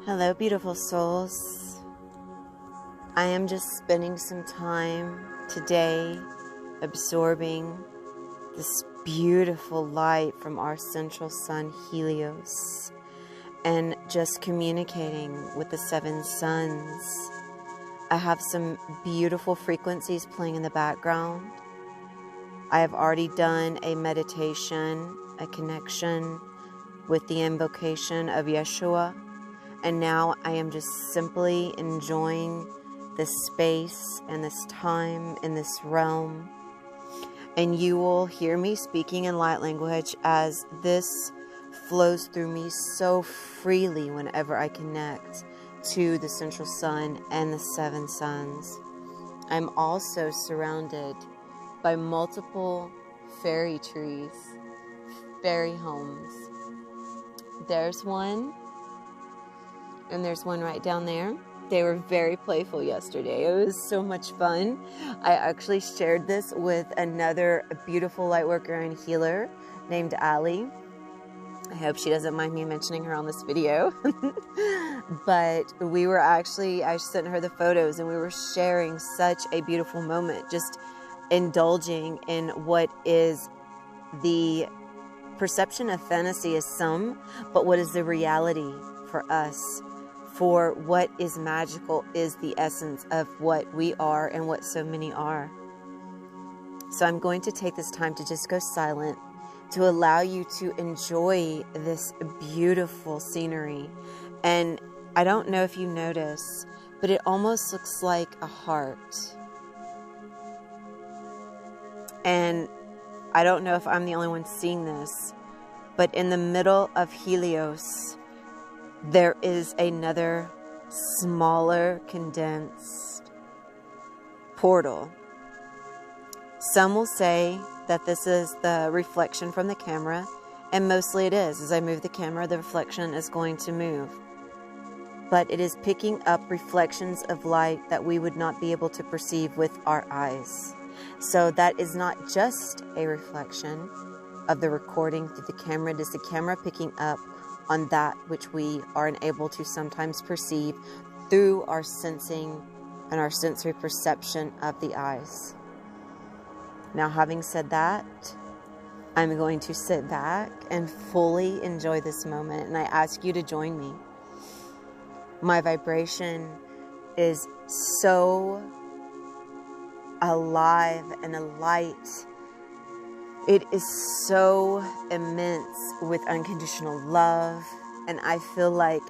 Hello, beautiful souls. I am just spending some time today absorbing this beautiful light from our Central Sun Helios and just communicating with the seven suns. I have some beautiful frequencies playing in the background. I have already done a meditation, a connection with the invocation of Yeshua. And now I am just simply enjoying this space and this time in this realm. And you will hear me speaking in light language as this flows through me so freely whenever I connect to the Central Sun and the seven suns. I'm also surrounded by multiple fairy trees, fairy homes. There's one. And there's one right down there. They were very playful yesterday. It was so much fun. I actually shared this with another beautiful lightworker and healer named Ali. I hope she doesn't mind me mentioning her on this video. But we were actually, I sent her the photos and we were sharing such a beautiful moment, just indulging in what is the perception of fantasy is some, but what is the reality for us? For what is magical is the essence of what we are and what so many are. So I'm going to take this time to just go silent to allow you to enjoy this beautiful scenery. And I don't know if you notice, but it almost looks like a heart. And I don't know if I'm the only one seeing this, but in the middle of Helios, there is another smaller condensed portal. Some will say that this is the reflection from the camera, and mostly it is. As I move the camera, the reflection is going to move. But it is picking up reflections of light that we would not be able to perceive with our eyes. So that is not just a reflection of the recording through the camera. It is the camera picking up on that which we are unable to sometimes perceive through our sensing and our sensory perception of the eyes. Now, having said that, I'm going to sit back and fully enjoy this moment, and I ask you to join me. My vibration is so alive and alight. It is so immense with unconditional love, and I feel like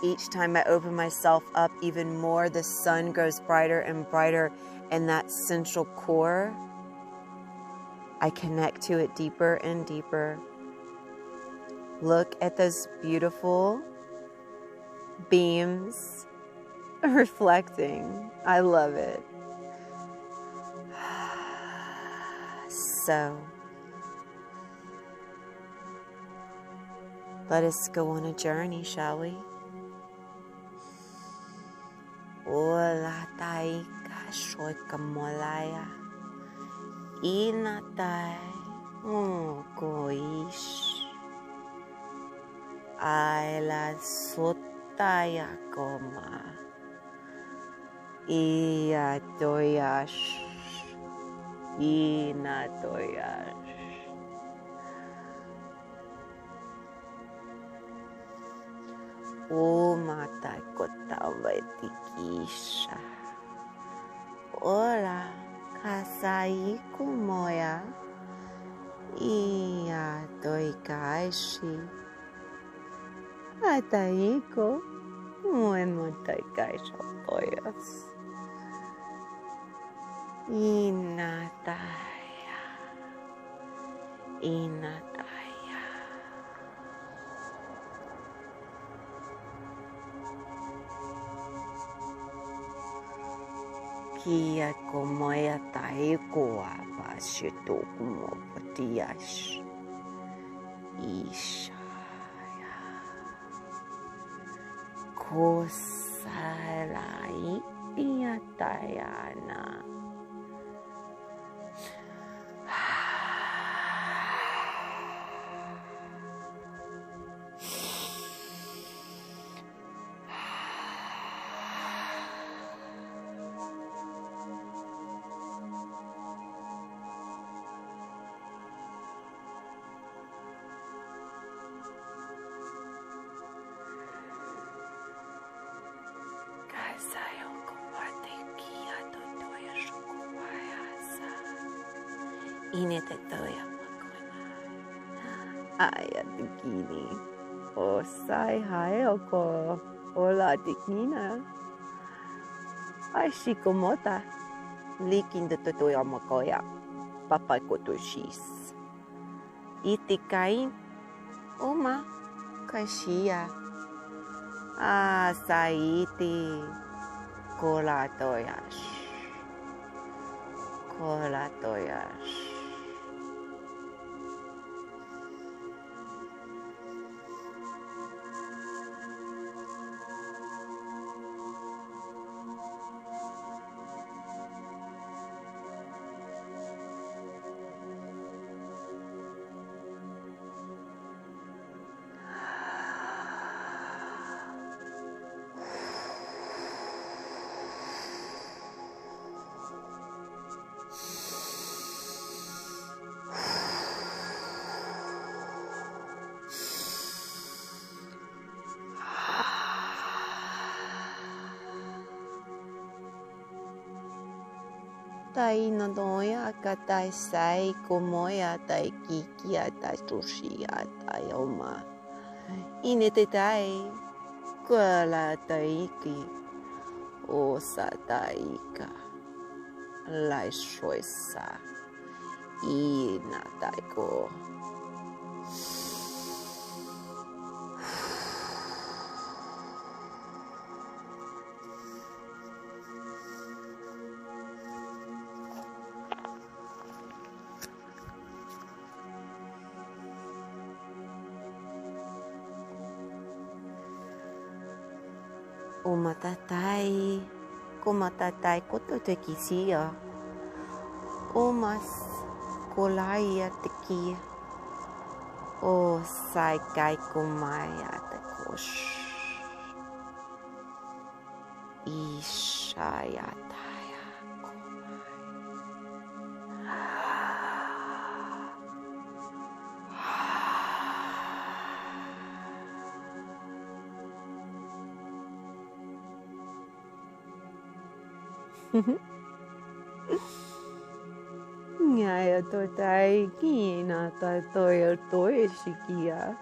each time I open myself up even more, the sun grows brighter and brighter, and that central core, I connect to it deeper and deeper. Look at those beautiful beams reflecting. I love it. So let us go on a journey, shall we? Ola taika shoika molaya. Inatai goish. Aila sotaya goma. Ia doyash. Ina doyash. O mata kotawatikisha. Ora kasai kumoya. Ia doikaishi. Ataiko. Muemo taikaisha toyas. Inataya. Inataya. Kia komoya taiko abashito kumo potiash. Ishaya. Kosalai iatayana. Inete toya makona. Aya tikini. O sai hae oko. Ola tikina. Ai shikomota. Likin de toya makoya. Papa kotoshis. Itikain. Oma. Kashia. Saiti. Kola toyash. Kola toyash. Tai nodoya katai sai komoya tai kikia tai tushia tai oma. Inete tai kola taiki osa taika lai shoisa ina taiko. Umatatai, kumatatai koto te kisia. Omas kolaya teki. O sai kai kumaya te kosh. Ishaya taya Ngaya totai kina ta toyo toyo shikia.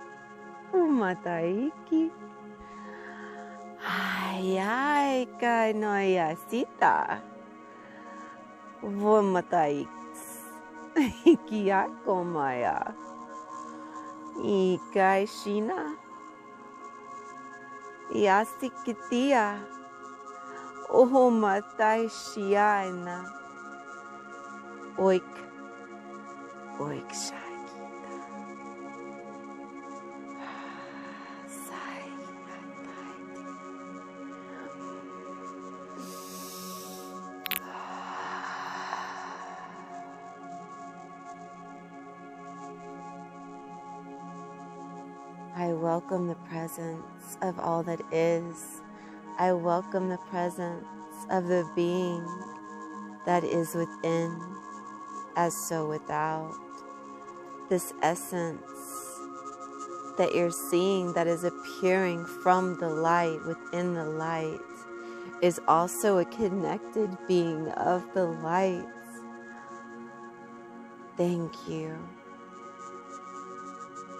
Umataiki. Ay, kai noya sita. Vomatai. Ikia komaya. Ikai shina. Yasikitia. Omatai shiana. Oik. Oik shakita. Sai. I welcome the presence of all that is. I welcome the presence of the being that is within, as so without. This essence that you're seeing that is appearing from the light, within the light, is also a connected being of the light. Thank you.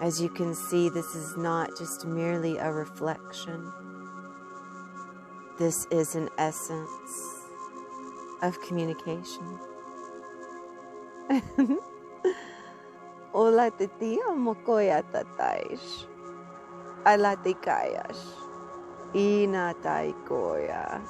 As you can see, this is not just merely a reflection. This is an essence of communication. Ola te tia mokoya tataish. Ala te kayash. Ina tai koya.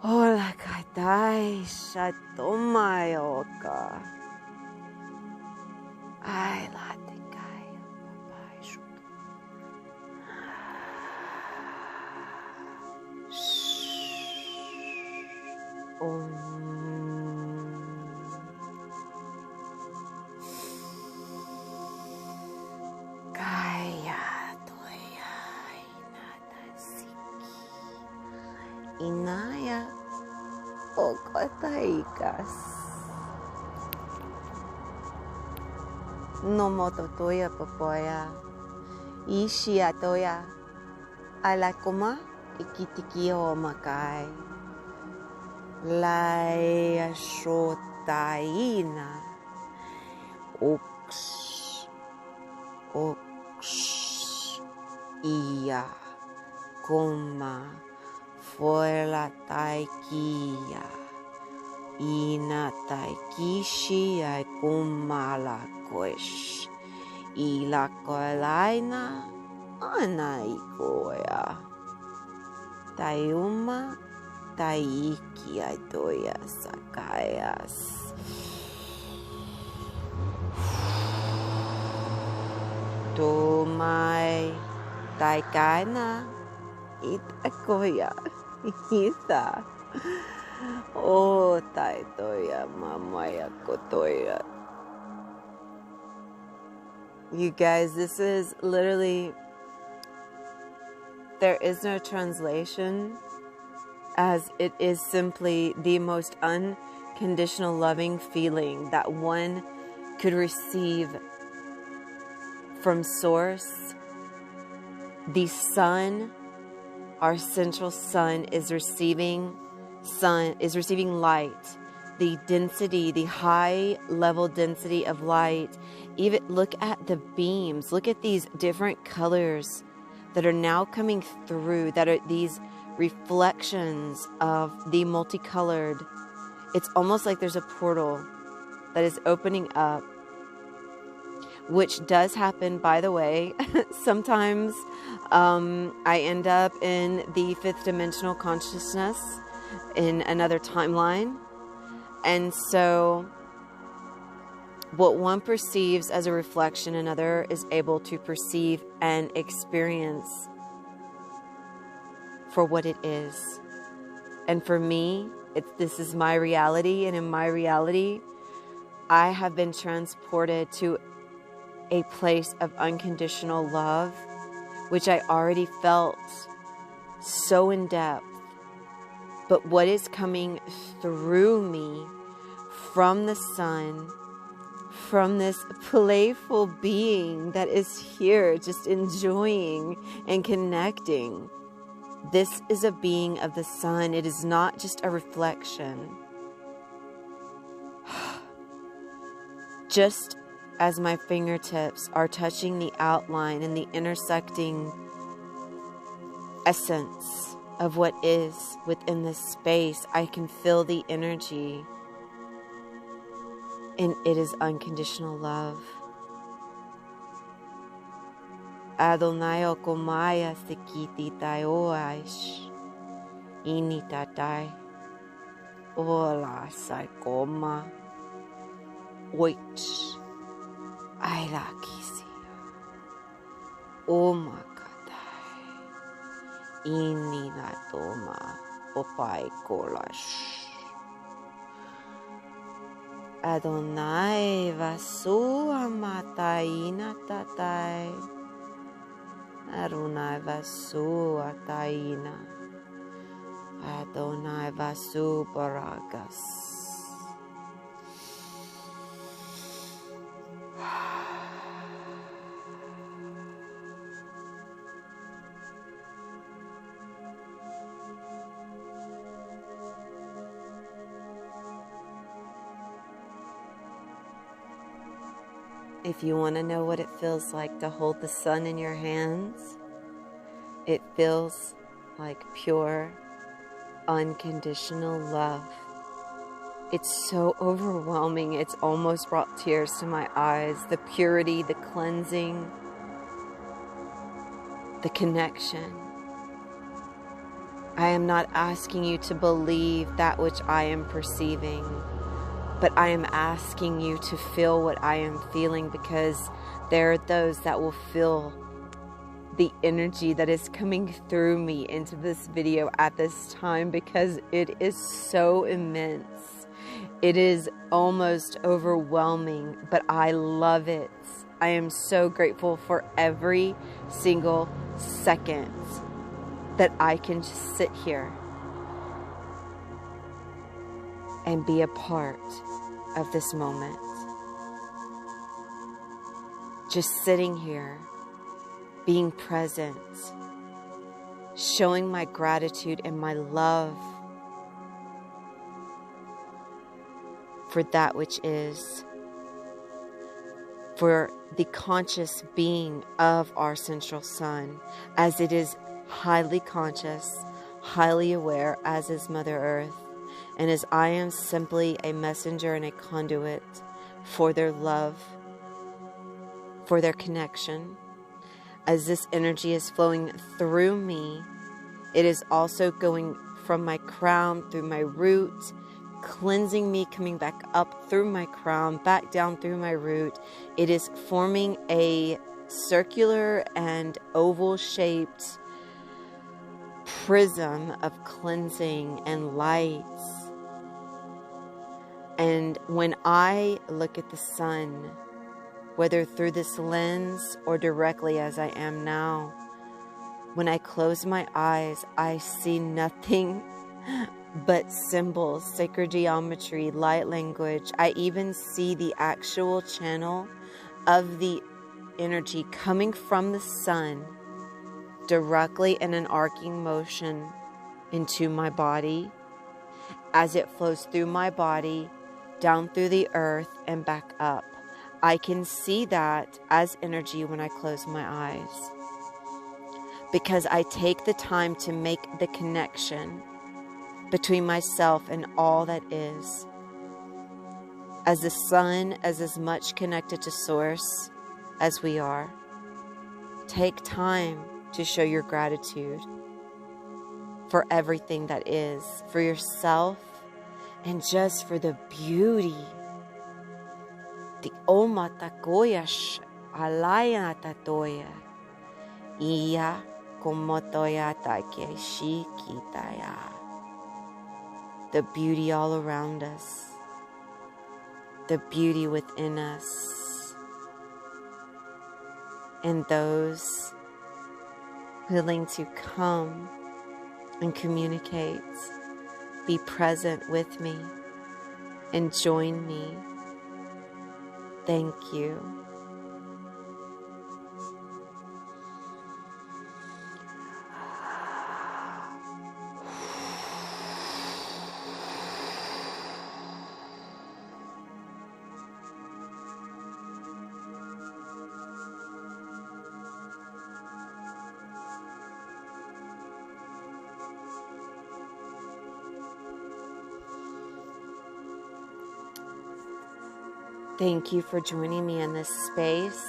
Ola katai shatomayoka. Ay la te kaya papai shuto. Kaya toya inata siki. Inaya okotaikas. Namo toya papoya. Ishia toya. Alakoma Ikitikio makai. Lai shotaina. Ox. Ia. Koma. Fuela taikia. Ina taikishi ai kumala koish. Ila koelaina. Anaikoya. Taiuma. Taiki aitoya sakayas. Tomai taikaina itakoya ita. Oh taitoya mamaya kotoya. You guys, this is literally, there is no translation, as it is simply the most unconditional loving feeling that one could receive from Source. The sun, our central sun, is receiving light. The density, the high level density of light. Even look at the beams. Look at these different colors that are now coming through, that are these reflections of the multicolored. It's almost like there's a portal that is opening up, which does happen, by the way. Sometimes I end up in the fifth dimensional consciousness in another timeline. And so what one perceives as a reflection, another is able to perceive and experience for what it is. And for me, this is my reality. And in my reality, I have been transported to a place of unconditional love, which I already felt so in depth. But what is coming through me from the sun, from this playful being that is here just enjoying and connecting. This is a being of the sun. It is not just a reflection. Just as my fingertips are touching the outline and the intersecting essence of what is within this space, I can feel the energy. And it is unconditional love. Adonai okomaya sekiti taioaish. Initatai. Ola saikoma. Oich. Ailakisi. Omakatai. Ininatoma. Opai kolash. Adonai Vassu amataina tatai. Adonai Vassu ataina. Adonai Vassu baragas. If you want to know what it feels like to hold the sun in your hands, it feels like pure, unconditional love. It's so overwhelming. It's almost brought tears to my eyes. The purity, the cleansing, the connection. I am not asking you to believe that which I am perceiving, but I am asking you to feel what I am feeling, because there are those that will feel the energy that is coming through me into this video at this time, because it is so immense. It is almost overwhelming, but I love it. I am so grateful for every single second that I can just sit here and be a part of this moment. Just sitting here, being present, showing my gratitude and my love for that which is, for the conscious being of our central sun, as it is highly conscious, highly aware, as is Mother Earth, and as I am simply a messenger and a conduit for their love, for their connection. As this energy is flowing through me, it is also going from my crown through my root, cleansing me, coming back up through my crown, back down through my root. It is forming a circular and oval shaped prism of cleansing and lights. And when I look at the sun, whether through this lens or directly as I am now, when I close my eyes, I see nothing but symbols, sacred geometry, light language. I even see the actual channel of the energy coming from the sun directly in an arcing motion into my body, as it flows through my body, down through the earth and back up. I can see that as energy when I close my eyes, because I take the time to make the connection between myself and all that is. As the sun is as much connected to source as we are, take time to show your gratitude for everything that is, for yourself, and just for the beauty. The omatakoyash alaya tatoya iya komotoya take shikitaya. The beauty all around us, the beauty within us, and those willing to come and communicate, be present with me, and join me. Thank you. Thank you for joining me in this space.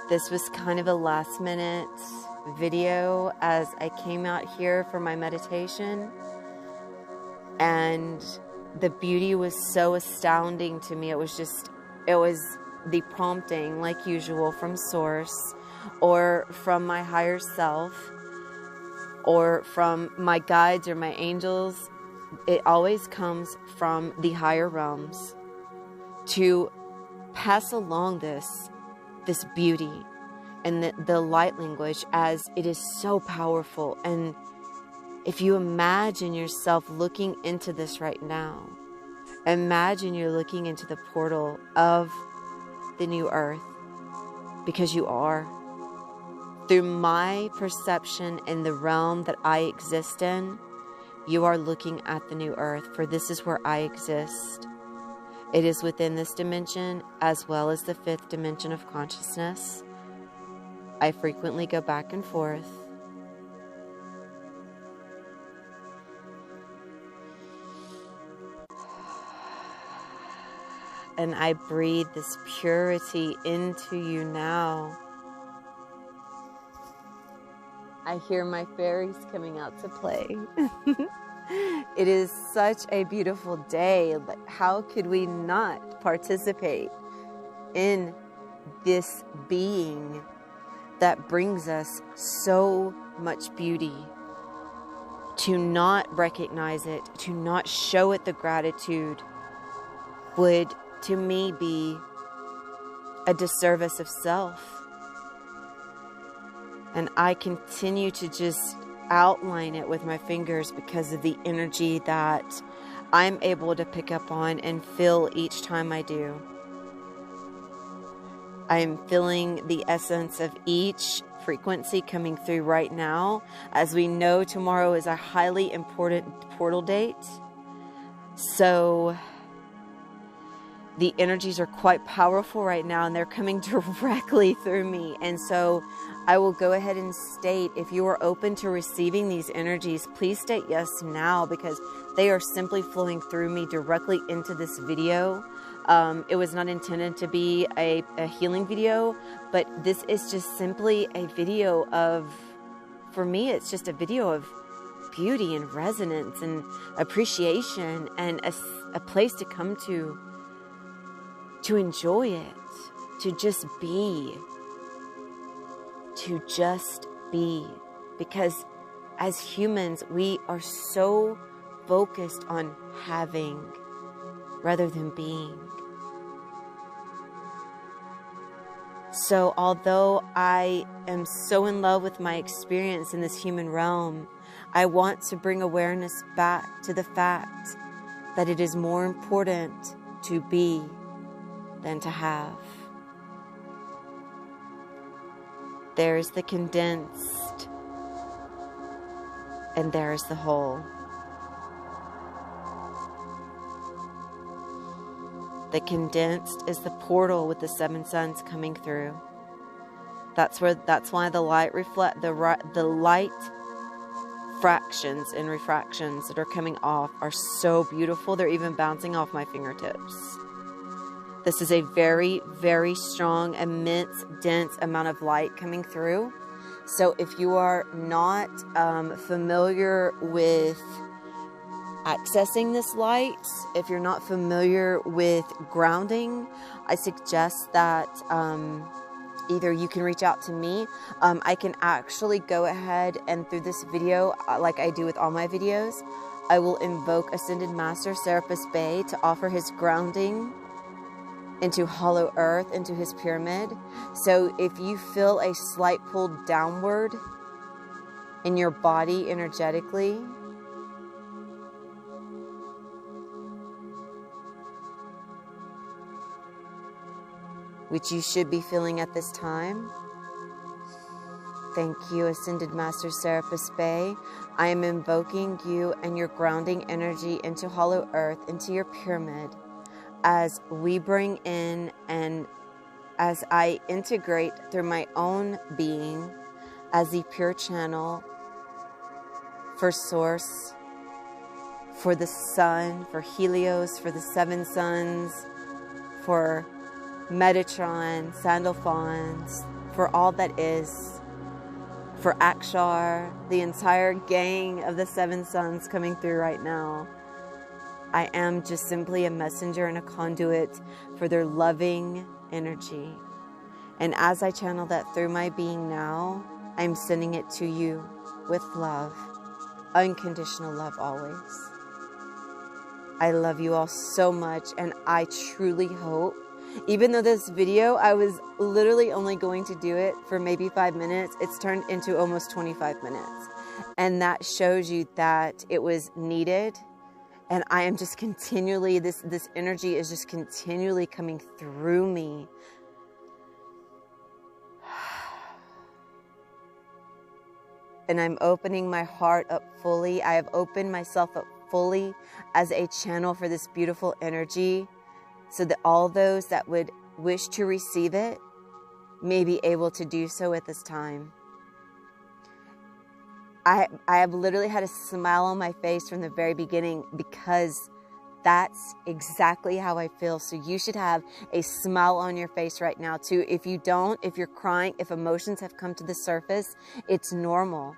This was kind of a last minute video as I came out here for my meditation, and the beauty was so astounding to me. It was the prompting, like usual, from source or from my higher self or from my guides or my angels. It always comes from the higher realms to pass along this beauty and the light language, as it is so powerful. And if you imagine yourself looking into this right now, imagine you're looking into the portal of the new earth, because you are. Through my perception in the realm that I exist in, you are looking at the new earth, for this is where I exist. It is within this dimension as well as the fifth dimension of consciousness. I frequently go back and forth. And I breathe this purity into you now. I hear my fairies coming out to play. It is such a beautiful day. How could we not participate in this being that brings us so much beauty? To not recognize it, to not show it the gratitude, would to me be a disservice of self. And I continue to just outline it with my fingers because of the energy that I'm able to pick up on and feel each time I do. I'm feeling the essence of each frequency coming through right now. As we know, tomorrow is a highly important portal date. So the energies are quite powerful right now, and they're coming directly through me. And so I will go ahead and state, if you are open to receiving these energies, please state yes now, because they are simply flowing through me directly into this video. It was not intended to be a healing video, but this is just simply a video of, for me, it's just a video of beauty and resonance and appreciation, and a place to come to enjoy it, to just be. Because as humans, we are so focused on having rather than being. So although I am so in love with my experience in this human realm, I want to bring awareness back to the fact that it is more important to be than to have. There is the condensed, and there is the whole. The condensed is the portal with the 7 suns coming through. That's why the light the light fractions and refractions that are coming off are so beautiful. They're even bouncing off my fingertips. This is a very, very strong, immense, dense amount of light coming through. So if you are not familiar with accessing this light, if you're not familiar with grounding, I suggest that either you can reach out to me. I can actually go ahead and through this video, like I do with all my videos, I will invoke Ascended Master Serapis Bey to offer his grounding into hollow earth, into his pyramid. So if you feel a slight pull downward in your body energetically, which you should be feeling at this time. Thank you, Ascended Master Serapis Bey. I am invoking you and your grounding energy into hollow earth, into your pyramid, as we bring in and as I integrate through my own being as the pure channel for Source, for the Sun, for Helios, for the 7 suns, for Metatron, Sandalphon, for all that is, for Akshar, the entire gang of the 7 suns coming through right now. I am just simply a messenger and a conduit for their loving energy. And as I channel that through my being now, I'm sending it to you with love, unconditional love always. I love you all so much, and I truly hope, even though this video, I was literally only going to do it for maybe 5 minutes, it's turned into almost 25 minutes. And that shows you that it was needed. And I am just continually, this energy is just continually coming through me. And I'm opening my heart up fully. I have opened myself up fully as a channel for this beautiful energy, so that all those that would wish to receive it may be able to do so at this time. I have literally had a smile on my face from the very beginning, because that's exactly how I feel. So you should have a smile on your face right now too. If you don't, if you're crying, if emotions have come to the surface, it's normal.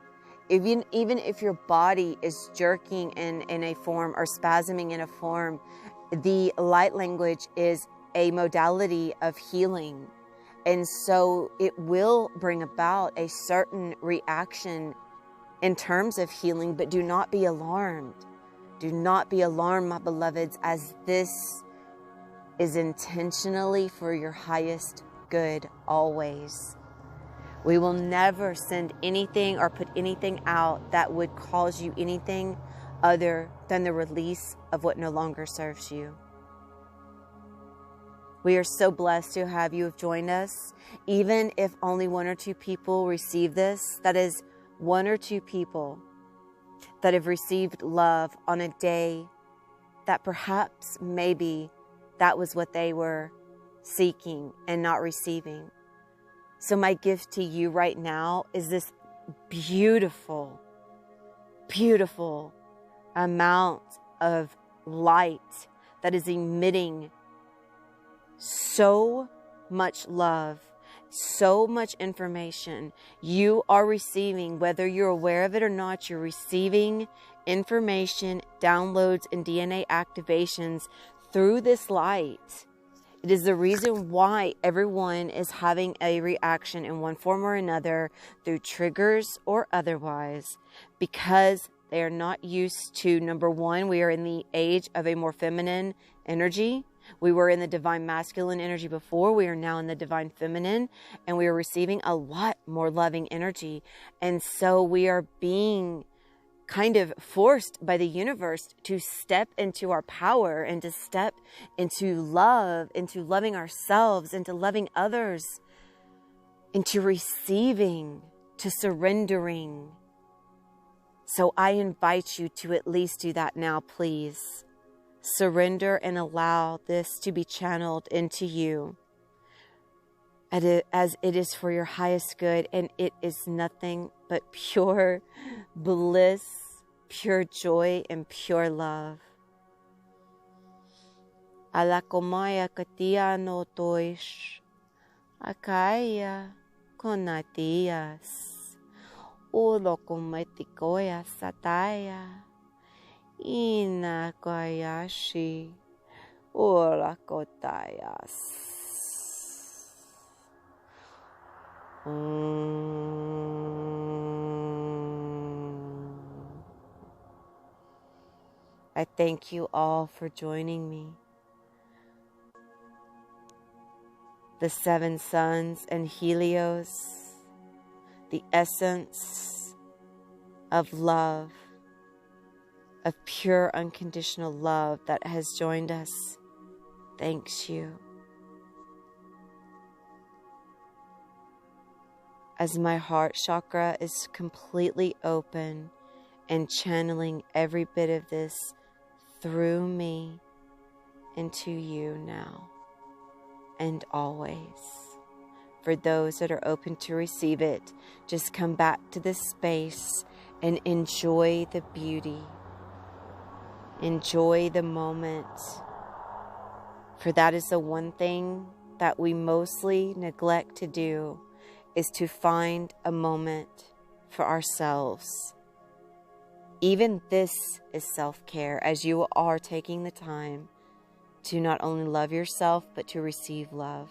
Even if your body is jerking in a form or spasming in a form, the light language is a modality of healing. And so it will bring about a certain reaction in terms of healing, but do not be alarmed. Do not be alarmed, my beloveds, as this is intentionally for your highest good always. We will never send anything or put anything out that would cause you anything other than the release of what no longer serves you. We are so blessed to have you have joined us. Even if only 1 or 2 people receive this, that is 1 or 2 people that have received love on a day that perhaps maybe that was what they were seeking and not receiving. So my gift to you right now is this beautiful, beautiful amount of light that is emitting so much love, so much information. You are receiving, whether you're aware of it or not, you're receiving information, downloads, and DNA activations through this light. It is the reason why everyone is having a reaction in one form or another, through triggers or otherwise, because they are not used to, number one, we are in the age of a more feminine energy. We were in the divine masculine energy before. We are now in the divine feminine, and we are receiving a lot more loving energy. And so we are being kind of forced by the universe to step into our power and to step into love, into loving ourselves, into loving others, into receiving, to surrendering. So I invite you to at least do that now, please. Surrender and allow this to be channeled into you as it is for your highest good, and it is nothing but pure bliss, pure joy, and pure love. Alakomaya katia no toish, akaya konatias, ulokometikoya sataya, inakayashi, ulakotayas. I thank you all for joining me. The 7 suns and Helios, the essence of love, of pure unconditional love that has joined us, thanks you. As my heart chakra is completely open and channeling every bit of this through me into you now and always. For those that are open to receive it, just come back to this space and enjoy the beauty. Enjoy the moment. For that is the one thing that we mostly neglect to do, is to find a moment for ourselves. Even this is self-care, as you are taking the time to not only love yourself, but to receive love.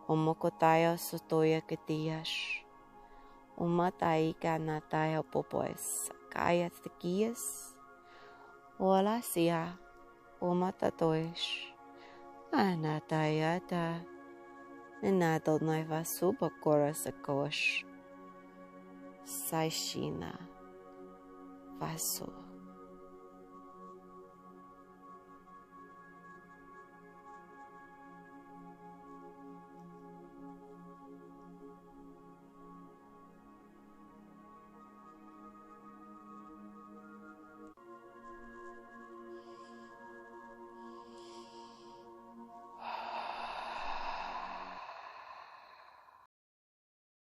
Omokotaya sotoya ketiyash. Omataika nataya popoes. Kaya stikiyas. Ola siya. Omatatoish. Anatayata. Adonai Vassu bakora sakosh. Saishina Vassu.